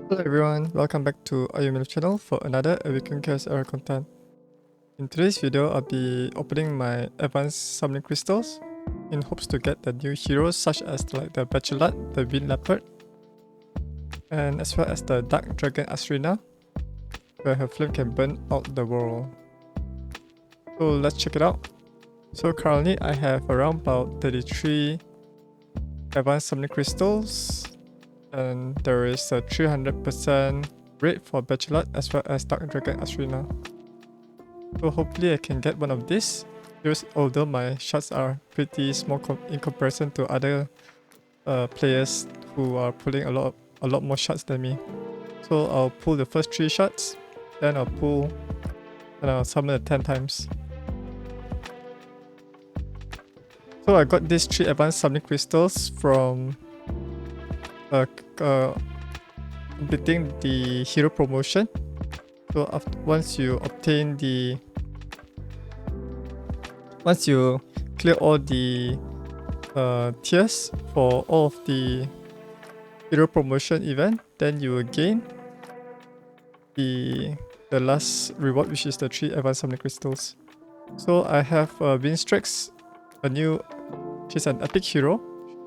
Hello everyone, welcome back to Ayumilove channel for another Awaken era content. In today's video, I'll be opening my advanced summoning crystals in hopes to get the new heroes such as the Bachelard, the Wind Leopard, and as well as the Dark Dragon Asrina, where her flame can burn out the world. So let's check it out. So currently I have around about 33 advanced summoning crystals, and there is a 300% rate for Bachelard as well as Dark Dragon Asrina. So hopefully I can get one of these, although my shots are pretty small in comparison to other players who are pulling a lot more shots than me. So I'll pull the first 3 shots, then I'll pull and I'll summon it 10 times. So I got these 3 advanced summoning crystals from completing the hero promotion. So once you clear all the tiers for all of the hero promotion event, then you will gain the last reward, which is the 3 advanced summoning crystals. So I have Winstrix, she's an epic hero.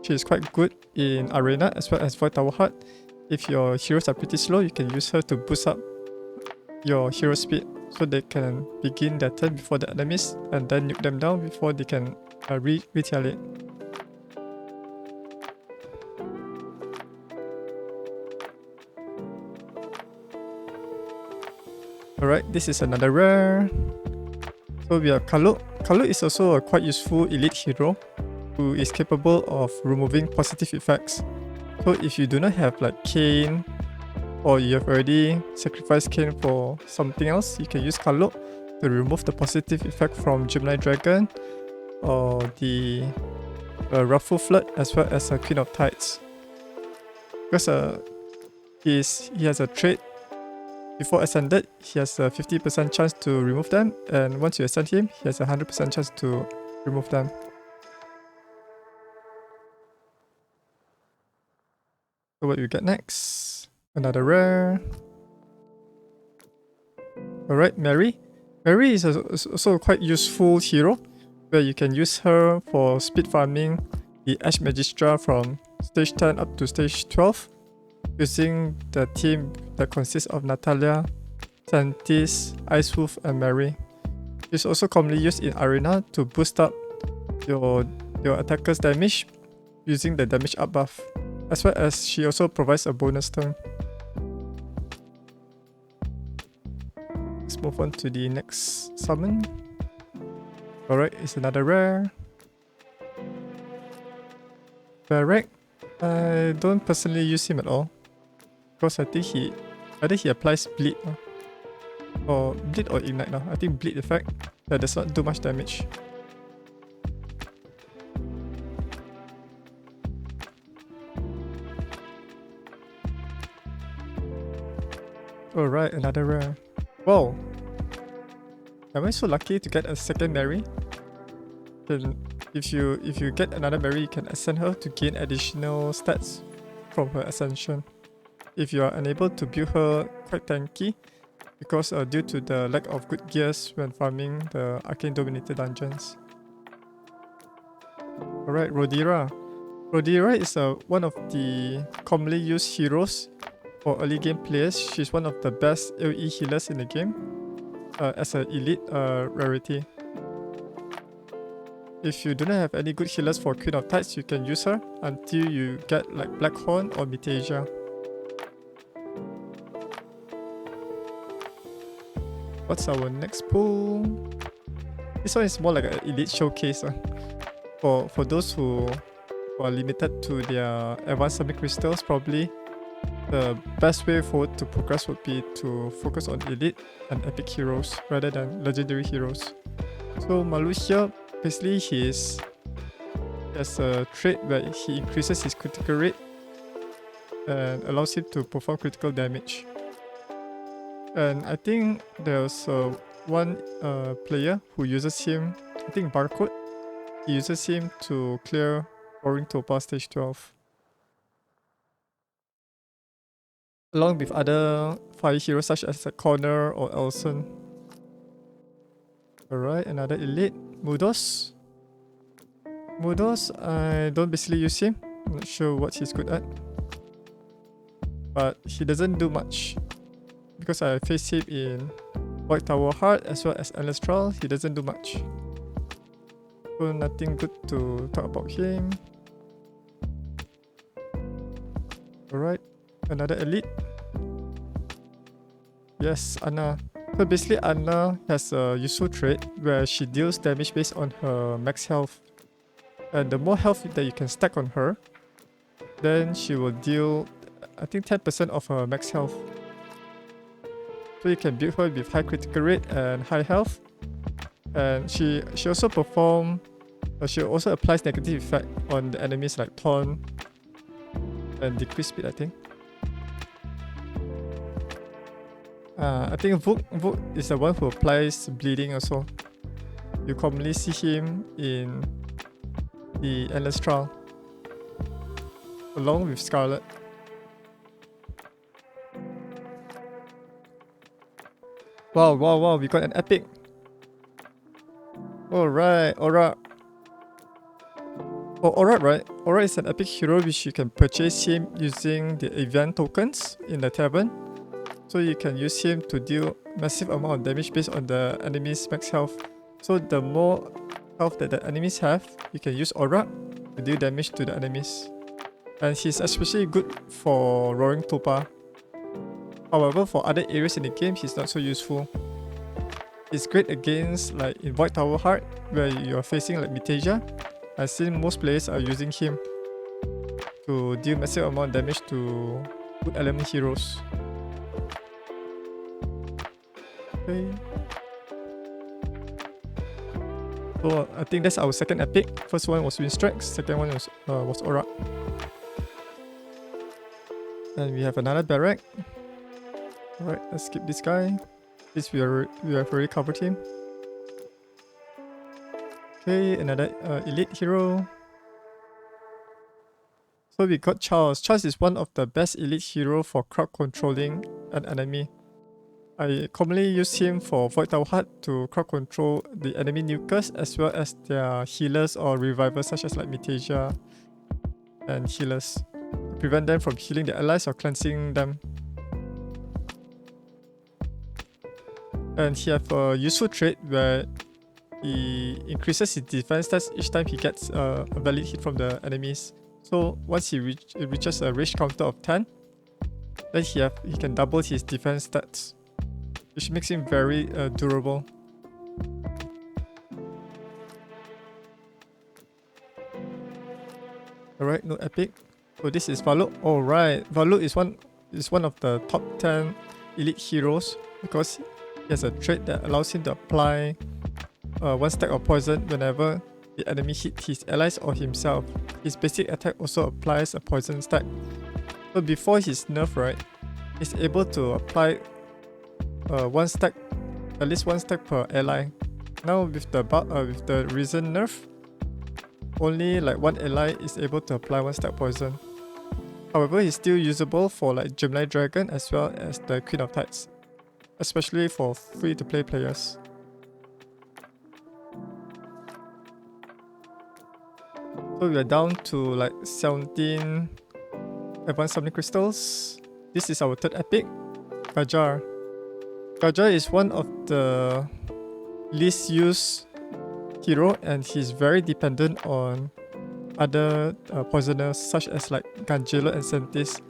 She is quite good in Arena as well as Void Tower Heart. If your heroes are pretty slow, you can use her to boost up your hero speed so they can begin their turn before the enemies and then nuke them down before they can retaliate. Alright, this is another rare. So we have Kalu. Kalu is also a quite useful elite hero who is capable of removing positive effects. So if you do not have like Kane, or you have already sacrificed Kane for something else, you can use Kalu to remove the positive effect from Gemini Dragon or the Ruffle Flood as well as Queen of Tides. Because he has a trait. Before ascended, he has a 50% chance to remove them, and once you ascend him, he has a 100% chance to remove them. So what you get next? Another rare. Alright, Mary. Mary is also a quite useful hero, where you can use her for speed farming the Ash Magistra from stage 10 up to stage 12, using the team that consists of Natalia, Santis, Icewolf, and Mary. She's also commonly used in Arena to boost up your attacker's damage using the damage up buff, as well as she also provides a bonus turn. Let's move on to the next summon. Alright, it's another rare. Barrack. I don't personally use him at all, because I think either he applies bleed or ignite now. I think bleed effect that does not do much damage. Alright, another rare. Wow, am I so lucky to get a second Mary? Then if you get another Mary, you can ascend her to gain additional stats from her ascension. If you are unable to build her quite tanky, because due to the lack of good gears when farming the Arcane Dominator dungeons. Alright, Rodira. Rodira is one of the commonly used heroes for early game players. She's one of the best AoE healers in the game as an elite rarity. If you do not have any good healers for Queen of Tides, you can use her until you get like Blackhorn or Mitasia. What's our next pull? This one is more like an elite showcase. For those who are limited to their advanced summoning crystals, probably the best way forward to progress would be to focus on elite and epic heroes rather than legendary heroes. So Malu here, basically he has a trait where he increases his critical rate and allows him to perform critical damage. And I think there's one player who uses him, I think Barcode, he uses him to clear Roaring Topaz stage 12. along with other fire heroes such as Connor or Elson. Alright, another elite. Mudos. Mudos, I don't basically use him. I'm not sure what he's good at. But he doesn't do much. Because I face him in White Tower Heart as well as Endless Trial, he doesn't do much. So nothing good to talk about him. Alright, another elite. Yes, Anna. So basically Anna has a useful trait where she deals damage based on her max health. And the more health that you can stack on her, then she will deal, I think, 10% of her max health. So you can build her with high critical rate and high health. And she also she also applies negative effect on the enemies like Taunt and decrease speed, I think. I think Vuk is the one who applies bleeding also. You commonly see him in the Endless Trial along with Scarlet. Wow, we got an epic. Alright, Aura. Oh, Aura, right? Aura is an epic hero which you can purchase him using the event tokens in the Tavern. So you can use him to deal massive amount of damage based on the enemy's max health. So the more health that the enemies have, you can use Aura to deal damage to the enemies. And he's especially good for Roaring Tulpa. However, for other areas in the game, he's not so useful. It's great against like in Void Tower Heart, where you're facing like Mitasia. I've seen most players are using him to deal massive amount of damage to good element heroes. Okay. So I think that's our second epic. First one was Windstrike, second one was Aura. And we have another Barrack. Alright, let's skip this guy. This we have already covered him. Okay, another elite hero. So we got Charles. Charles is one of the best elite hero for crowd controlling an enemy. I commonly use him for Void Tower Heart to crowd control the enemy nukers as well as their healers or revivers such as like Mitasia and healers, to prevent them from healing their allies or cleansing them. And he have a useful trait where he increases his defense stats each time he gets a valid hit from the enemies. So once he reaches a rage counter of 10, then he can double his defense stats, which makes him very durable. Alright, no epic. So this is Valuk. Alright, Valuk is one of the top 10 elite heroes because he has a trait that allows him to apply one stack of poison whenever the enemy hits his allies or himself. His basic attack also applies a poison stack. So before his nerf, right, he's able to apply one stack, at least one stack per ally. Now with the recent nerf, only like one ally is able to apply one stack poison. However, he's still usable for like Gemini Dragon as well as the Queen of Tides, especially for free-to-play players. So we are down to like 17 advanced summoning crystals. This is our third epic, Gajar. Gajar is one of the least used hero and he's very dependent on other poisoners such as like Gangelo and Sentis.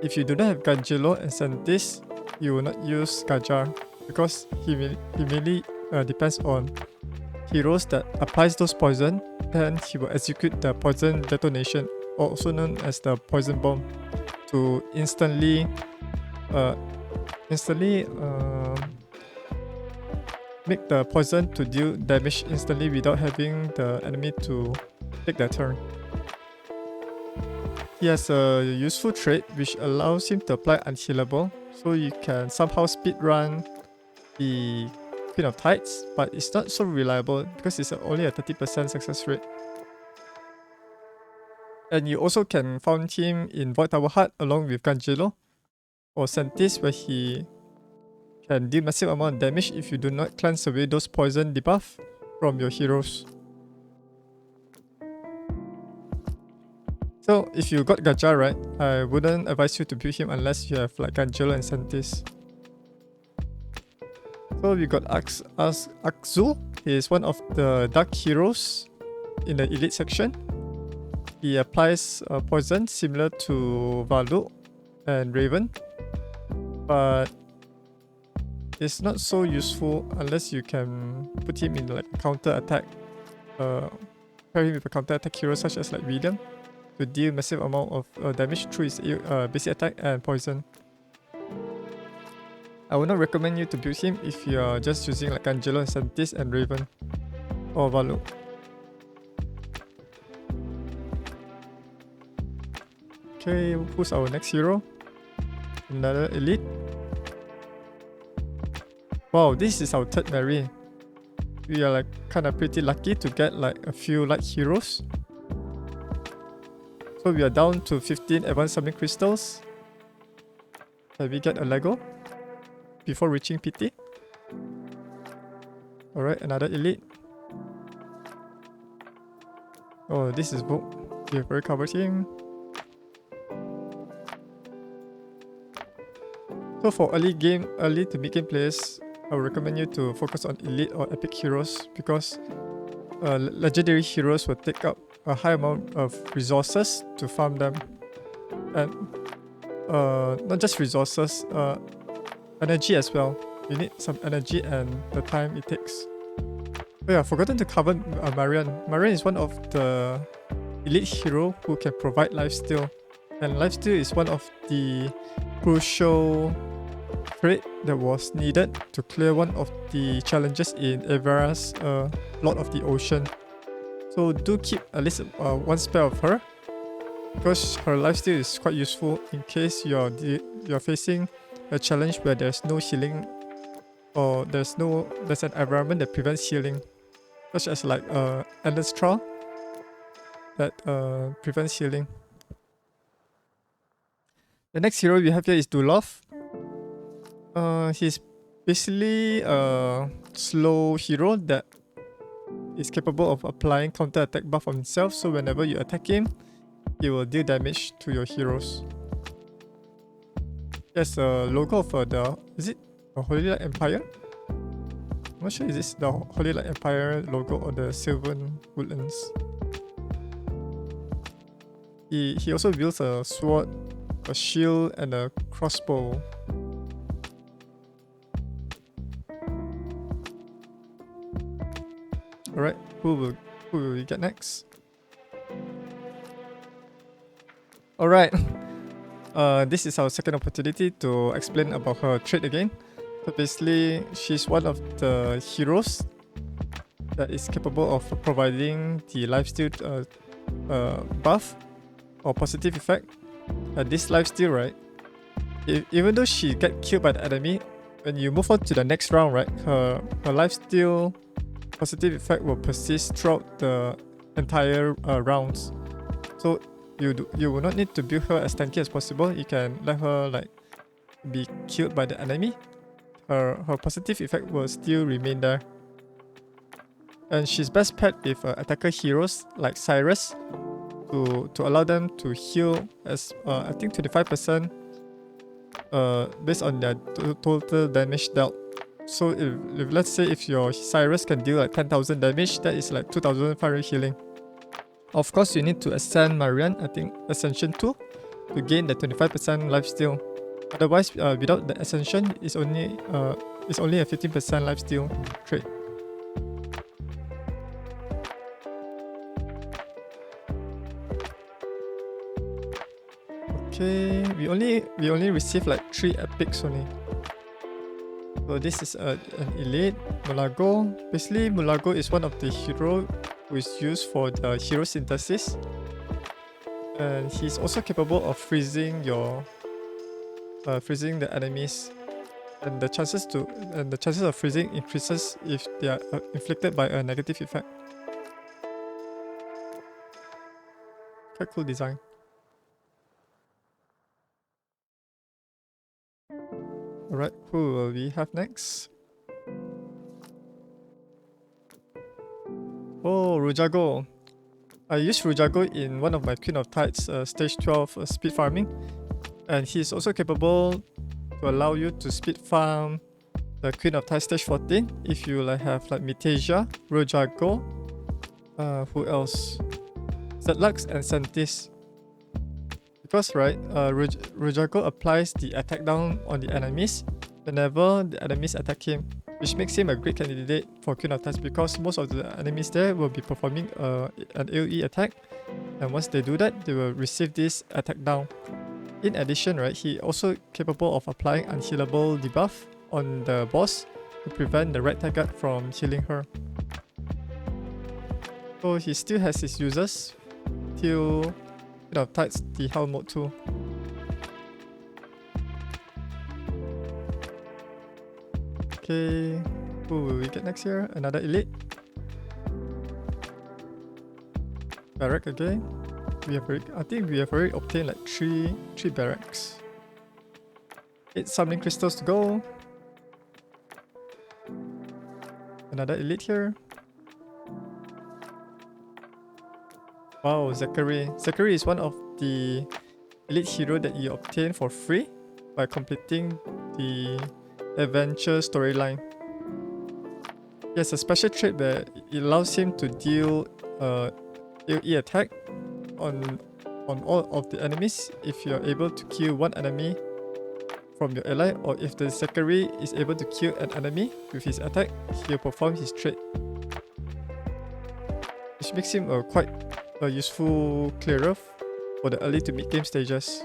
If you do not have Gangelo and Sentis, you will not use Gajar because he mainly depends on heroes that applies those poison, then he will execute the poison detonation, also known as the poison bomb, to instantly make the poison to deal damage instantly without having the enemy to take their turn. He has a useful trait which allows him to apply unhealable, so you can somehow speedrun the Queen of Tides, but it's not so reliable because it's only a 30% success rate. And you also can find him in Void Tower Heart along with Gangelo. or Sentis, where he can deal massive amount of damage if you do not cleanse away those poison debuff from your heroes. So if you got Gaja, right, I wouldn't advise you to build him unless you have like Angelo and Sentis. So we got Axul. He is one of the dark heroes in the elite section. He applies poison similar to Valuk and Raven, but it's not so useful unless you can put him in like counter attack. Pair him with a counter attack hero such as like William to deal massive amount of damage through his basic attack and poison. I would not recommend you to build him if you are just using like Angelo, Sentis, and Raven or Valuk. Okay, who's our next hero? Another elite. Wow, this is our third Mary. We are like kind of pretty lucky to get like a few light heroes. So we are down to 15 advanced summoning crystals. Can we get a Lego before reaching PT? Alright, another elite. Oh, this is Book. We have already covered him. So for early to mid game players, I would recommend you to focus on elite or epic heroes because legendary heroes will take up a high amount of resources to farm them, and not just resources, energy as well. You need some energy and the time it takes. Oh yeah, forgotten to cover Marian. Marian is one of the elite hero who can provide lifesteal, and lifesteal is one of the crucial trait that was needed to clear one of the challenges in Evera's Lord of the Ocean. So do keep at least one spare of her, because her lifesteal is quite useful in case you're facing a challenge where there's no healing or there's an environment that prevents healing, such as like Endless Trial that prevents healing. The next hero we have here is Dulov. He's basically a slow hero that is capable of applying counter attack buff on himself, so whenever you attack him, he will deal damage to your heroes. There's a logo for is it the Holy Light Empire? I'm not sure is this the Holy Light Empire logo or the Sylvan Woodlands. He also wields a sword, a shield, and a crossbow. Alright, who will we get next? Alright, this is our second opportunity to explain about her trait again. So basically, she's one of the heroes that is capable of providing the lifesteal buff or positive effect. This lifesteal, right? Even though she get killed by the enemy, when you move on to the next round, right, her lifesteal positive effect will persist throughout the entire rounds. So you will not need to build her as tanky as possible. You can let her like be killed by the enemy. Her positive effect will still remain there. And she's best paired with attacker heroes like Cyrus to allow them to heal as I think 25% based on their total damage dealt. So if let's say if your Cyrus can deal like 10,000 damage, that is like 2,500 healing. Of course, you need to ascend Marian, I think Ascension 2, to gain the 25% lifesteal. Otherwise, without the Ascension, it's only a 15% lifesteal trait. Okay, we only received like 3 epics only. So this is an elite, Mulago. Basically, Mulago is one of the hero who is used for the hero synthesis, and he's also capable of freezing the enemies, and the chances of freezing increases if they are inflicted by a negative effect. Quite cool design. Alright, who will we have next? Oh, Rujago. I used Rujago in one of my Queen of Tides stage 12 speed farming, and he's also capable to allow you to speed farm the Queen of Tides stage 14 if you have like Mitasia, Rujago, who else? Zetlux and Sentis. Because right, Rujago applies the attack down on the enemies whenever the enemies attack him, which makes him a great candidate for Queen of Tides because most of the enemies there will be performing an AoE attack, and once they do that, they will receive this attack down. In addition, right, he also capable of applying unhealable debuff on the boss to prevent the red target from healing her. So he still has his uses till Queen of Tides the Hell mode 2. Okay, who will we get next here? Another elite. Barrack again. I think we have already obtained like three barracks. 8 summoning crystals to go. Another elite here. Wow, Zachary. Zachary is one of the elite hero that you obtain for free by completing the adventure storyline. He has a special trait where it allows him to deal AoE attack on all of the enemies if you're able to kill one enemy from your ally, or if the Zachary is able to kill an enemy with his attack, he'll perform his trait. Which makes him quite a useful clearer for the early to mid game stages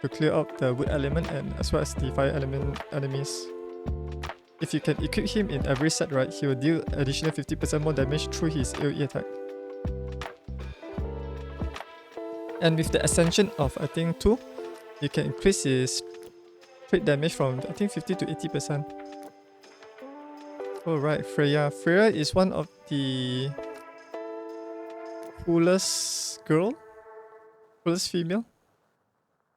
to clear out the wood element and as well as the fire element enemies. If you can equip him in every set, right, he will deal additional 50% more damage through his AoE attack. And with the ascension of I think 2, you can increase his crit damage from I think 50 to 80%. Alright, Freya. Freya is one of the coolest female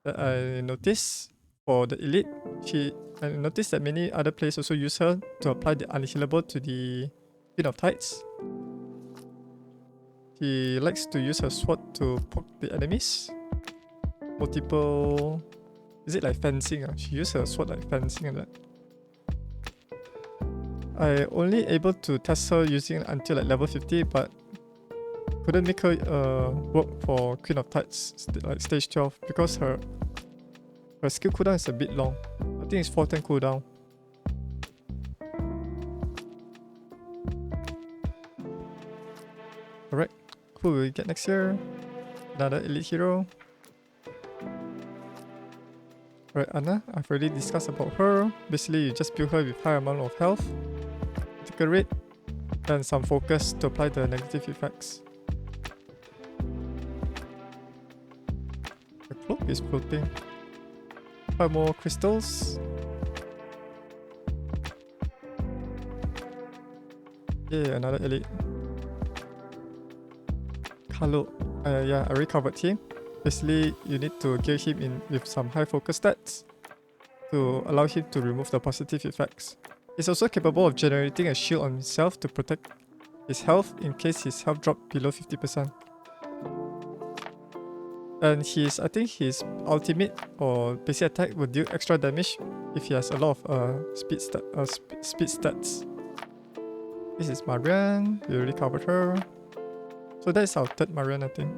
that I noticed for the elite. I noticed that many other players also use her to apply the unhealable to the Queen of Tides. She likes to use her sword to poke the enemies. Multiple... Is it like fencing? She uses her sword like fencing and that. I only able to test her using it until like level 50, but couldn't make her work for Queen of Tides like stage 12 because her skill cooldown is a bit long. I think it's 410 cooldown. Alright, who will we get next year? Another elite hero. Alright, Anna, I've already discussed about her. Basically, you just build her with high amount of health, critical rate, and some focus to apply the negative effects. The cloak is floating. 5 more crystals. Yeah, another elite. Carlo. Yeah, I already covered him. Basically, you need to gear him in with some high focus stats to allow him to remove the positive effects. He's also capable of generating a shield on himself to protect his health in case his health drops below 50%. And I think his ultimate or basic attack will deal extra damage if he has a lot of speed stats. This is Marianne, we already covered her. So that's our third Marianne, I think.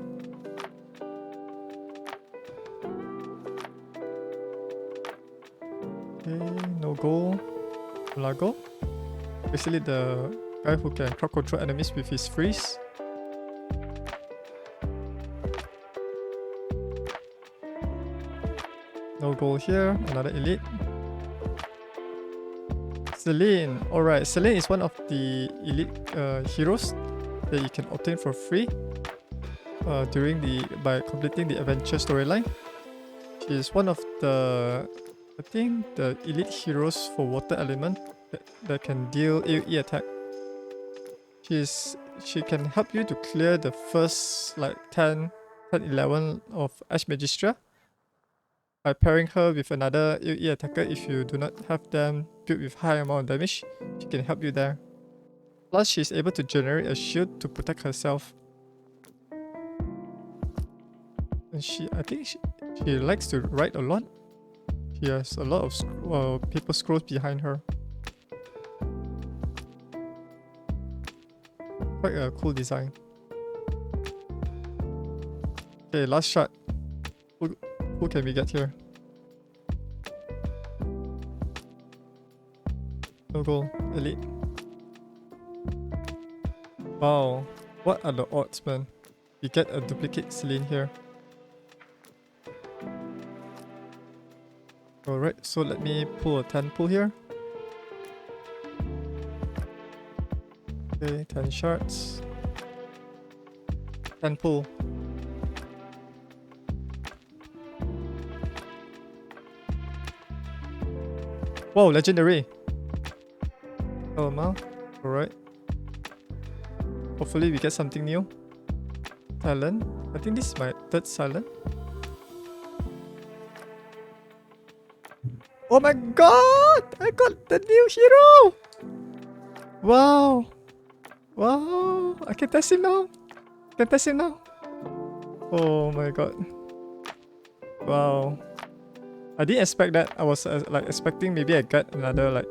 Okay, no goal. Lago. Basically the guy who can crowd control enemies with his freeze. No goal here, another elite. Celine. Alright, Celine is one of the elite heroes that you can obtain for free by completing the adventure storyline. She is one of the, I think, the elite heroes for water element that can deal AoE attack. She can help you to clear the first like 10, 11 of Ash Magistra by pairing her with another AoE attacker. If you do not have them built with high amount of damage, she can help you there. Plus, she's able to generate a shield to protect herself. And I think she likes to write a lot. She has a lot of paper scrolls behind her. Quite a cool design. Okay, last shot. Who can we get here? No goal. Elite. Wow. What are the odds, man? We get a duplicate Celine here. Alright, so let me pull a 10 pull here. Okay, 10 shards. 10 pull. Wow, legendary. Oh, no. Alright. Hopefully we get something new. Talent. I think this is my third silent. Oh my god! I got the new hero! Wow! Wow! I can test him now! Oh my god. Wow. I didn't expect that. I was like expecting maybe I get another like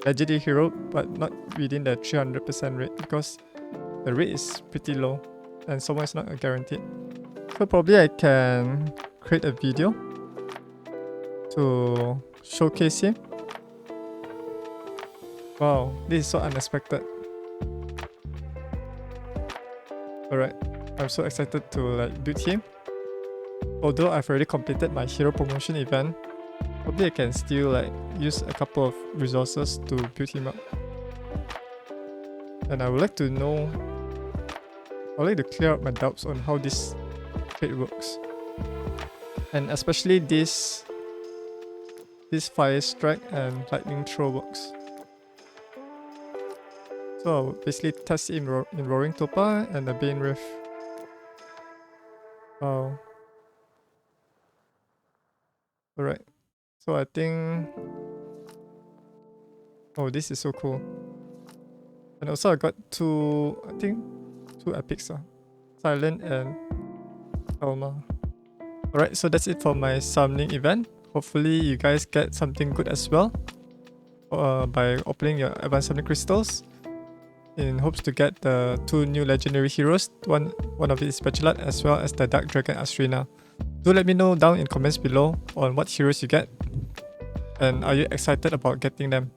legendary hero, but not within the 300% rate because the rate is pretty low and someone is not guaranteed. So probably I can create a video to showcase him. Wow, this is so unexpected. Alright, I'm so excited to like build him. Although I've already completed my hero promotion event, probably I can still like use a couple of resources to build him up. And I would like to know, I would like to clear up my doubts on how this trade works. And especially this fire strike and lightning throw works. So I'll basically test it in Roaring Topa and the Bane Rift. Wow. Alright. So I think... Oh, this is so cool. And also I got two epics. Silent and Alma. Alright, so that's it for my summoning event. Hopefully you guys get something good as well by opening your advanced summoning crystals in hopes to get the 2 new legendary heroes. One of it is Bachelard as well as the Dark Dragon Asrina. Do let me know down in comments below on what heroes you get and are you excited about getting them.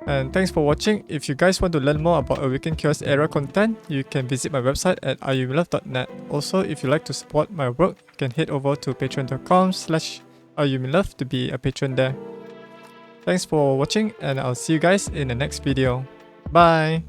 And thanks for watching. If you guys want to learn more about Awaken Chaos era content, you can visit my website at ayumilove.net. Also, if you like to support my work, you can head over to patreon.com/Ayumilove to be a patron there. Thanks for watching and I'll see you guys in the next video. Bye!